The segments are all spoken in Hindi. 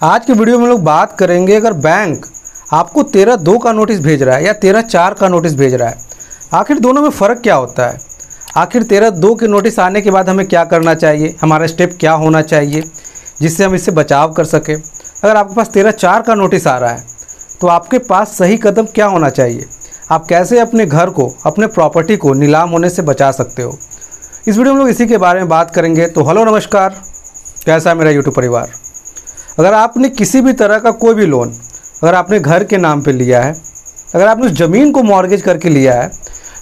आज के वीडियो में हम लोग बात करेंगे, अगर बैंक आपको 13/2 का नोटिस भेज रहा है या 13/4 का नोटिस भेज रहा है, आखिर दोनों में फ़र्क क्या होता है। आखिर 13/2 के नोटिस आने के बाद हमें क्या करना चाहिए, हमारा स्टेप क्या होना चाहिए जिससे हम इससे बचाव कर सकें। अगर आपके पास 13/4 का नोटिस आ रहा है तो आपके पास सही कदम क्या होना चाहिए, आप कैसे अपने घर को, अपने प्रॉपर्टी को नीलाम होने से बचा सकते हो। इस वीडियो में लोग इसी के बारे में बात करेंगे। तो हेलो नमस्कार, कैसा है मेरा यूट्यूब परिवार। अगर आपने किसी भी तरह का कोई भी लोन अगर आपने घर के नाम पे लिया है, अगर आपने उस ज़मीन को मॉर्गेज करके लिया है,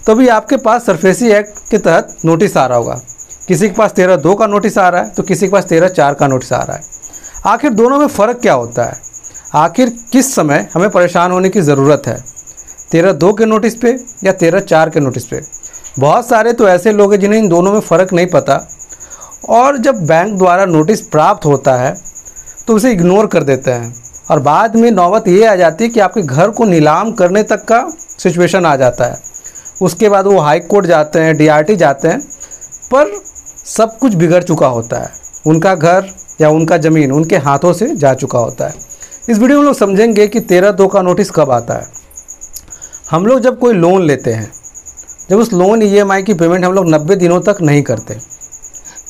तो भी आपके पास सरफेसी एक्ट के तहत नोटिस आ रहा होगा। किसी के पास 13/2 का नोटिस आ रहा है तो किसी के पास 13/4 का नोटिस आ रहा है। आखिर दोनों में फ़र्क क्या होता है, आखिर किस समय हमें परेशान होने की ज़रूरत है, 13/2 के नोटिस पे या 13/4 के नोटिस पे। बहुत सारे तो ऐसे लोग हैं जिन्हें इन दोनों में फ़र्क नहीं पता, और जब बैंक द्वारा नोटिस प्राप्त होता है तो उसे इग्नोर कर देते हैं, और बाद में नौबत ये आ जाती है कि आपके घर को नीलाम करने तक का सिचुएशन आ जाता है। उसके बाद वो हाई कोर्ट जाते हैं, DRT जाते हैं, पर सब कुछ बिगड़ चुका होता है। उनका घर या उनका ज़मीन उनके हाथों से जा चुका होता है। इस वीडियो में लोग समझेंगे कि 13/2 का नोटिस कब आता है। हम लोग जब कोई लोन लेते हैं, जब उस लोन EMI की पेमेंट हम लोग 90 दिनों तक नहीं करते,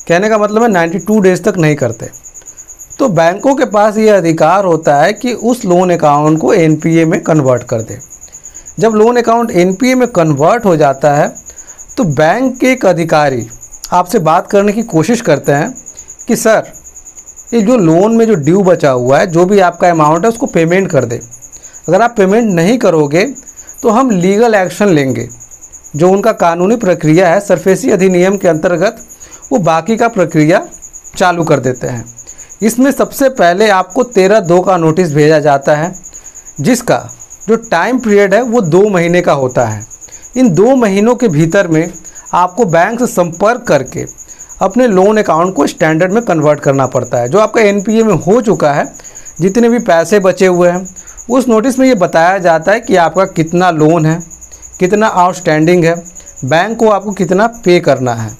कहने का मतलब है 92 डेज़ तक नहीं करते, तो बैंकों के पास ये अधिकार होता है कि उस लोन अकाउंट को NPA में कन्वर्ट कर दे। जब लोन अकाउंट NPA में कन्वर्ट हो जाता है तो बैंक के एक अधिकारी आपसे बात करने की कोशिश करते हैं कि सर, ये जो लोन में जो ड्यू बचा हुआ है, जो भी आपका अमाउंट है, उसको पेमेंट कर दे। अगर आप पेमेंट नहीं करोगे तो हम लीगल एक्शन लेंगे। जो उनका कानूनी प्रक्रिया है सरफेसी अधिनियम के अंतर्गत, वो बाकी का प्रक्रिया चालू कर देते हैं। इसमें सबसे पहले आपको 13/2 का नोटिस भेजा जाता है, जिसका जो टाइम पीरियड है वो 2 महीने का होता है। इन 2 महीनों के भीतर में आपको बैंक से संपर्क करके अपने लोन अकाउंट को स्टैंडर्ड में कन्वर्ट करना पड़ता है। जो आपका NPA में हो चुका है, जितने भी पैसे बचे हुए हैं, उस नोटिस में ये बताया जाता है कि आपका कितना लोन है, कितना आउटस्टैंडिंग है, बैंक को आपको कितना पे करना है।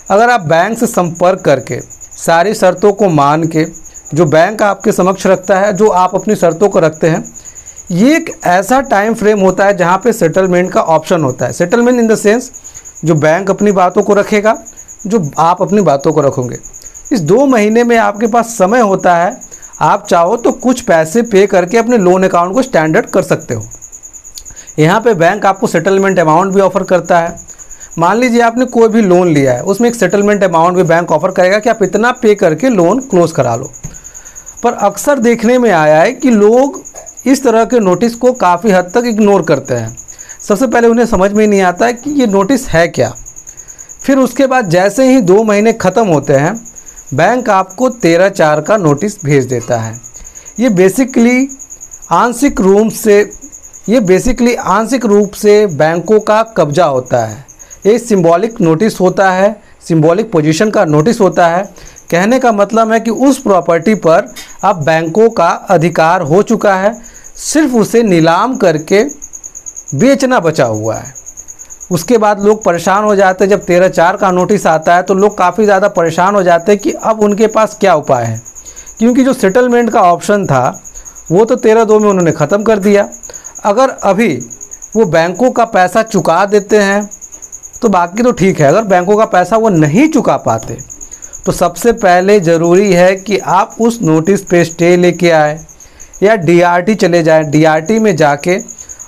अगर आप बैंक से संपर्क करके सारी शर्तों को मान के, जो बैंक आपके समक्ष रखता है, जो आप अपनी शर्तों को रखते हैं, ये एक ऐसा टाइम फ्रेम होता है जहाँ पे सेटलमेंट का ऑप्शन होता है। सेटलमेंट इन द सेंस, जो बैंक अपनी बातों को रखेगा, जो आप अपनी बातों को रखोगे। इस 2 महीने में आपके पास समय होता है, आप चाहो तो कुछ पैसे पे करके अपने लोन अकाउंट को स्टैंडर्ड कर सकते हो। यहाँ पे बैंक आपको सेटलमेंट अमाउंट भी ऑफ़र करता है। मान लीजिए आपने कोई भी लोन लिया है, उसमें एक सेटलमेंट अमाउंट भी बैंक ऑफ़र करेगा कि आप इतना पे करके लोन क्लोज़ करा लो। पर अक्सर देखने में आया है कि लोग इस तरह के नोटिस को काफ़ी हद तक इग्नोर करते हैं। सबसे पहले उन्हें समझ में नहीं आता है कि ये नोटिस है क्या। फिर उसके बाद जैसे ही 2 महीने ख़त्म होते हैं, बैंक आपको 13/4 का नोटिस भेज देता है। ये बेसिकली आंशिक रूप से बैंकों का कब्जा होता है। ये सिंबॉलिक नोटिस होता है, सिंबॉलिक पोजीशन का नोटिस होता है। कहने का मतलब है कि उस प्रॉपर्टी पर अब बैंकों का अधिकार हो चुका है, सिर्फ उसे नीलाम करके बेचना बचा हुआ है। उसके बाद लोग परेशान हो जाते हैं। जब 13/4 का नोटिस आता है तो लोग काफ़ी ज़्यादा परेशान हो जाते हैं कि अब उनके पास क्या उपाय है, क्योंकि जो सेटलमेंट का ऑप्शन था वो तो 13/2 में उन्होंने ख़त्म कर दिया। अगर अभी वो बैंकों का पैसा चुका देते हैं तो बाकी तो ठीक है, अगर बैंकों का पैसा वो नहीं चुका पाते तो सबसे पहले ज़रूरी है कि आप उस नोटिस पे स्टे लेके आए या DRT चले जाएं। DRT में जाके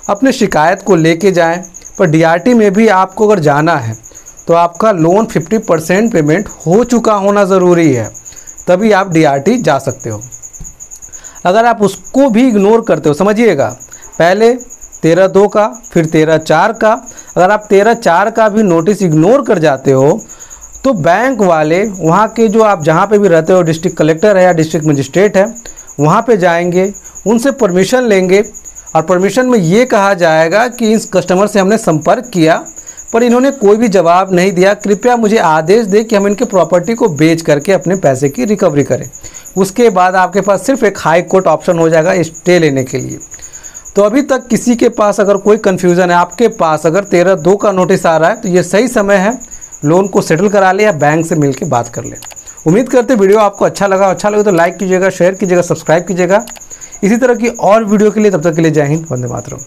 अपने शिकायत को लेके जाएं। पर DRT में भी आपको अगर जाना है तो आपका लोन 50% पेमेंट हो चुका होना ज़रूरी है, तभी आप DRT जा सकते हो। अगर आप उसको भी इग्नोर करते हो, समझिएगा, पहले 13/2 का, फिर 13/4 का, अगर आप 13/4 का भी नोटिस इग्नोर कर जाते हो तो बैंक वाले वहाँ के, जो आप जहाँ पे भी रहते हो, डिस्ट्रिक्ट कलेक्टर है या डिस्ट्रिक्ट मजिस्ट्रेट है, वहाँ पे जाएंगे, उनसे परमिशन लेंगे, और परमिशन में ये कहा जाएगा कि इस कस्टमर से हमने संपर्क किया पर इन्होंने कोई भी जवाब नहीं दिया, कृपया मुझे आदेश दें कि हम इनके प्रॉपर्टी को बेच करके अपने पैसे की रिकवरी करें। उसके बाद आपके पास सिर्फ एक हाई कोर्ट ऑप्शन हो जाएगा स्टे लेने के लिए। तो अभी तक किसी के पास अगर कोई कन्फ्यूज़न है, आपके पास अगर 13/2 का नोटिस आ रहा है, तो ये सही समय है लोन को सेटल करा ले या बैंक से मिल के बात कर ले। उम्मीद करते वीडियो आपको अच्छा लगे तो लाइक कीजिएगा, शेयर कीजिएगा, सब्सक्राइब कीजिएगा। इसी तरह की और वीडियो के लिए, तब तक के लिए जय हिंद, वंदे मातरम।